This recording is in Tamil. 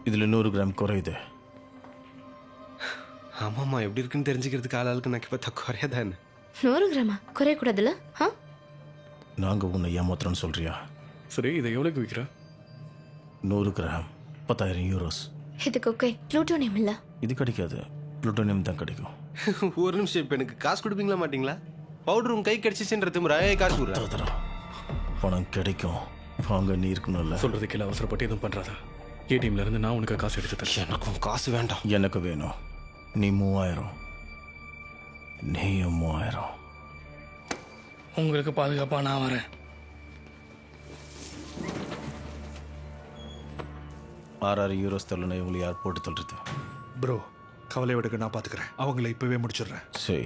இதில் 100 கிராம் குறையுது. ஆமாம்மா, எப்படி இருக்குன்னு தெரிஞ்சுக்கிறதுக்கு ஆளாளுக்கு நான் பார்த்தா குறையாதானே? 100 கிராமா குறையக்கூடாதுல்ல? ஆ நாங்கள் உன்னை ஏமாத்துறோன்னு சொல்கிறியா? சரி, இதை எவ்வளோக்கு விற்கிற? 100 கிராம் 10,000 யூரோஸ். இதுக்கு ஓகே. ப்ளூட்டோனியம் இல்ல. இது கிடைக்காது, புளுட்டோனியம் தான் கிடைக்கும். ஒரு நிமிஷம், இப்போ எனக்கு காசு கொடுப்பீங்களா மாட்டீங்களா? பவுடர் உங்க கை கிடைச்சிச்சுன்றது காசு கொடுறேன். தரம் பணம் கிடைக்கும், வாங்க நீ இருக்கணும்ல. சொல்கிறதுக்கு அவசரப்பட்டு எதுவும் பண்ணுறாதா? ஏடிஎம்ல இருந்து நான் உனக்கு காசு எடுத்து தரேன். எனக்கும் காசு வேண்டாம். எனக்கு வேணும். நீ 3000, நீயும் 3000. உங்களுக்கு பாதுகாப்பா நான் வரேன். 6,000 யூரோஸ் தரலன்னா இவங்களை யார் போட்டு தள்ளுறது? ப்ரோ, கவலை விடுங்க, நான் பார்த்துக்கிறேன். அவங்கள இப்போவே முடிச்சிடுறேன். சரி.